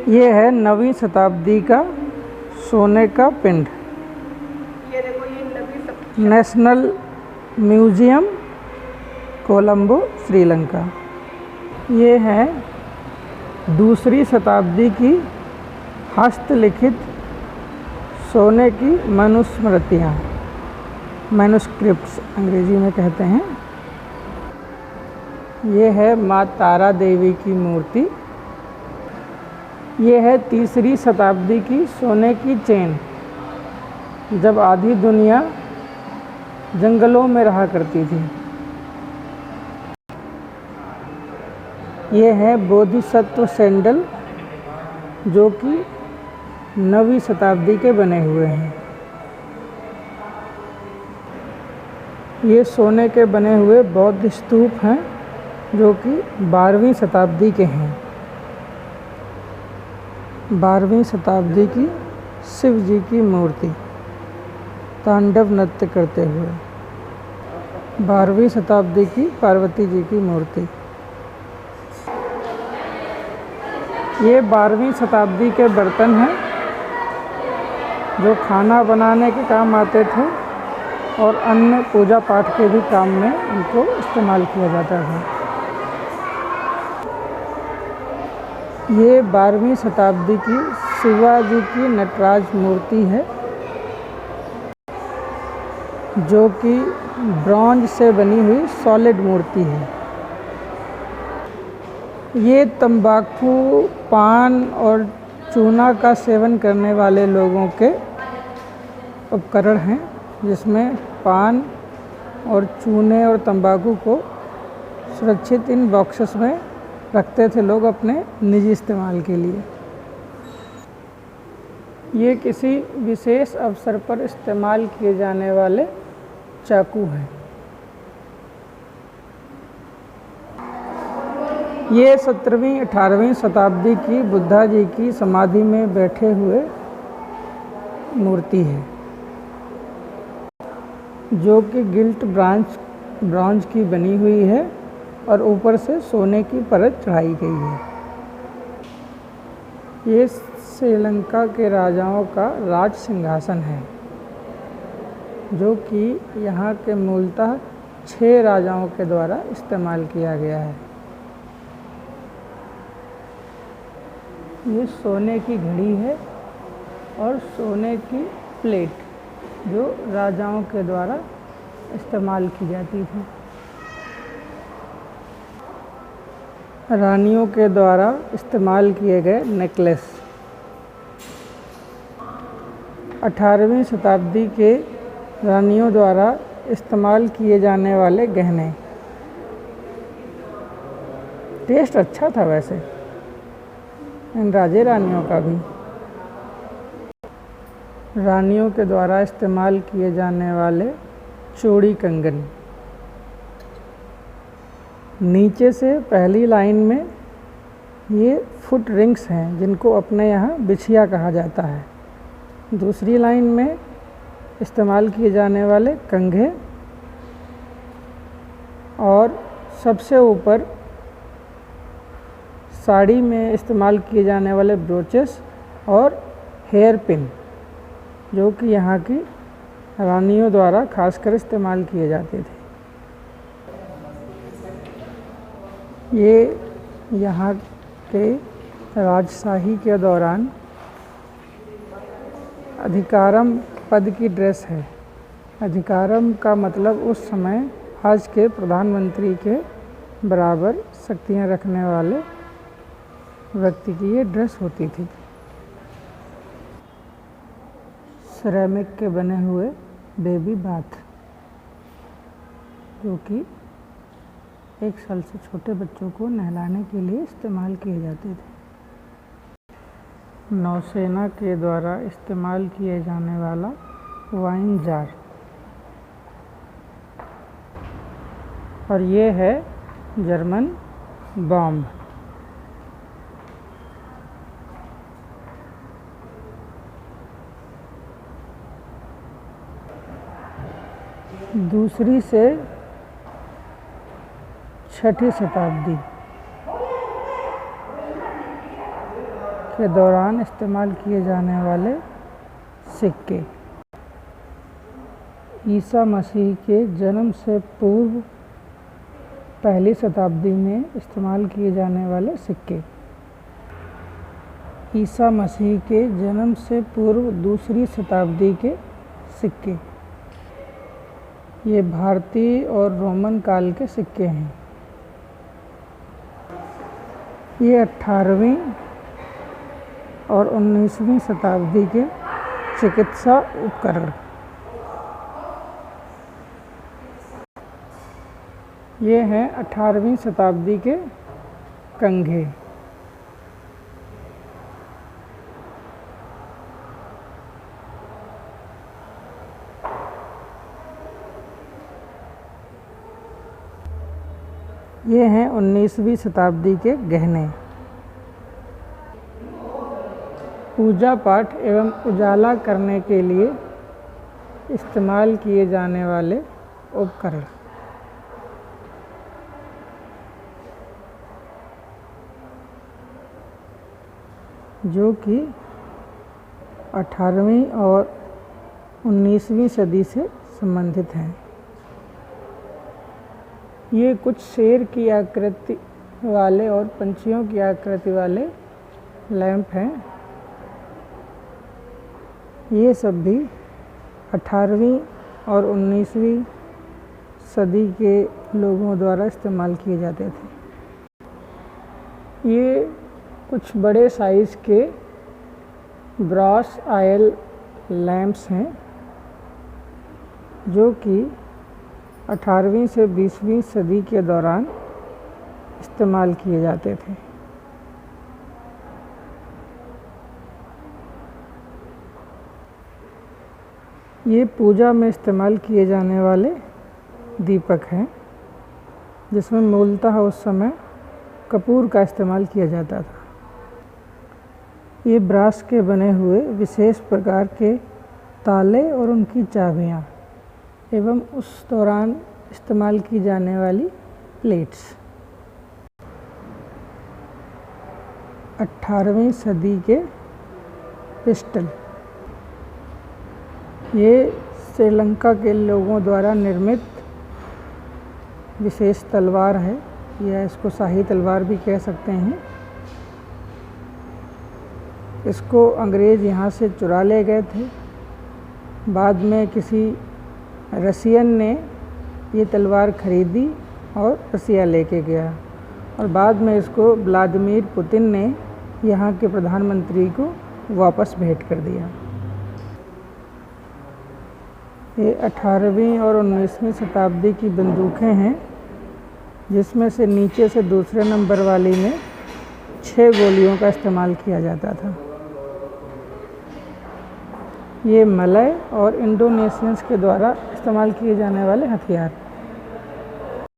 ये है 9वीं शताब्दी का सोने का पिंड। ये देखो, ये 9वीं नेशनल म्यूजियम, कोलंबो, श्रीलंका। ये है 2री शताब्दी की हस्तलिखित सोने की मनुस्मृतियाँ, मैन्युस्क्रिप्ट्स अंग्रेजी में कहते हैं। ये है माँ तारा देवी की मूर्ति। ये है 3री शताब्दी की सोने की चेन, जब आधी दुनिया जंगलों में रहा करती थी। ये है बोधिसत्व सैंडल, जो कि 9वीं शताब्दी के बने हुए हैं। ये सोने के बने हुए बौद्ध स्तूप हैं, जो कि 12वीं शताब्दी के हैं। 12वीं शताब्दी की शिव जी की मूर्ति तांडव नृत्य करते हुए। 12वीं शताब्दी की पार्वती जी की मूर्ति। ये 12वीं शताब्दी के बर्तन हैं, जो खाना बनाने के काम आते थे और अन्य पूजा पाठ के भी काम में इनको इस्तेमाल किया जाता था। ये 12वीं शताब्दी की शिवाजी की नटराज मूर्ति है, जो कि ब्रॉन्ज से बनी हुई सॉलिड मूर्ति है। ये तंबाकू, पान और चूना का सेवन करने वाले लोगों के उपकरण हैं, जिसमें पान और चूने और तंबाकू को सुरक्षित इन बॉक्सेस में रखते थे लोग अपने निजी इस्तेमाल के लिए। ये किसी विशेष अवसर पर इस्तेमाल किए जाने वाले चाकू हैं। ये 17वीं 18वीं शताब्दी की बुद्धा जी की समाधि में बैठे हुए मूर्ति है, जो कि गिल्ट ब्रॉन्ज की बनी हुई है और ऊपर से सोने की परत चढ़ाई गई है। ये श्रीलंका के राजाओं का राज सिंहासन है, जो कि यहाँ के मूलतः 6 राजाओं के द्वारा इस्तेमाल किया गया है। ये सोने की घड़ी है और सोने की प्लेट, जो राजाओं के द्वारा इस्तेमाल की जाती थी। रानियों के द्वारा इस्तेमाल किए गए नेकलेस। 18वीं शताब्दी के रानियों द्वारा इस्तेमाल किए जाने वाले गहने। टेस्ट अच्छा था वैसे इन राजे रानियों का भी। रानियों के द्वारा इस्तेमाल किए जाने वाले चूड़ी कंगन। नीचे से पहली लाइन में ये फुट रिंग्स हैं, जिनको अपने यहाँ बिछिया कहा जाता है। दूसरी लाइन में इस्तेमाल किए जाने वाले कंघे, और सबसे ऊपर साड़ी में इस्तेमाल किए जाने वाले ब्रोचेस और हेयर पिन, जो कि यहाँ की रानियों द्वारा खासकर इस्तेमाल किए जाते थे। ये यहाँ के राजशाही के दौरान अधिकारम पद की ड्रेस है। अधिकारम का मतलब उस समय आज के प्रधानमंत्री के बराबर शक्तियाँ रखने वाले व्यक्ति की ये ड्रेस होती थी। सिरेमिक के बने हुए बेबी बाथ, जो कि 1 साल से छोटे बच्चों को नहलाने के लिए इस्तेमाल किए जाते थे। नौसेना के द्वारा इस्तेमाल किए जाने वाला वाइन जार। और ये है जर्मन बॉम्ब। दूसरी से 6ठी शताब्दी के दौरान इस्तेमाल किए जाने वाले सिक्के। ईसा मसीह के जन्म से पूर्व पहली शताब्दी में इस्तेमाल किए जाने वाले सिक्के। ईसा मसीह के जन्म से पूर्व दूसरी शताब्दी के सिक्के। ये भारतीय और रोमन काल के सिक्के हैं। ये 18वीं और 19वीं शताब्दी के चिकित्सा उपकरण। ये हैं 18वीं शताब्दी के कंघे। ये हैं 19वीं शताब्दी के गहने। पूजा पाठ एवं उजाला करने के लिए इस्तेमाल किए जाने वाले उपकरण। जो कि 18वीं और 19वीं सदी से संबंधित हैं। ये कुछ शेर की आकृति वाले और पंछियों की आकृति वाले लैंप हैं। ये सब भी 18वीं और 19वीं सदी के लोगों द्वारा इस्तेमाल किए जाते थे। ये कुछ बड़े साइज़ के ब्रॉस ऑयल लैंप्स हैं जो कि 18वीं से 20वीं सदी के दौरान इस्तेमाल किए जाते थे। ये पूजा में इस्तेमाल किए जाने वाले दीपक हैं जिसमें मूलतः उस समय कपूर का इस्तेमाल किया जाता था। ये ब्रास के बने हुए विशेष प्रकार के ताले और उनकी चाबियाँ एवं उस दौरान इस्तेमाल की जाने वाली प्लेट्स। 18वीं सदी के पिस्टल। ये श्रीलंका के लोगों द्वारा निर्मित विशेष तलवार है, या इसको शाही तलवार भी कह सकते हैं। इसको अंग्रेज़ यहाँ से चुरा ले गए थे। बाद में किसी रसियन ने ये तलवार खरीदी और रसिया लेके गया, और बाद में इसको व्लादिमीर पुतिन ने यहाँ के प्रधानमंत्री को वापस भेंट कर दिया। ये 18वीं और 19वीं शताब्दी की बंदूकें हैं जिसमें से नीचे से दूसरे नंबर वाली में 6 गोलियों का इस्तेमाल किया जाता था। ये मलय और इंडोनेशियंस के द्वारा इस्तेमाल किए जाने वाले हथियार।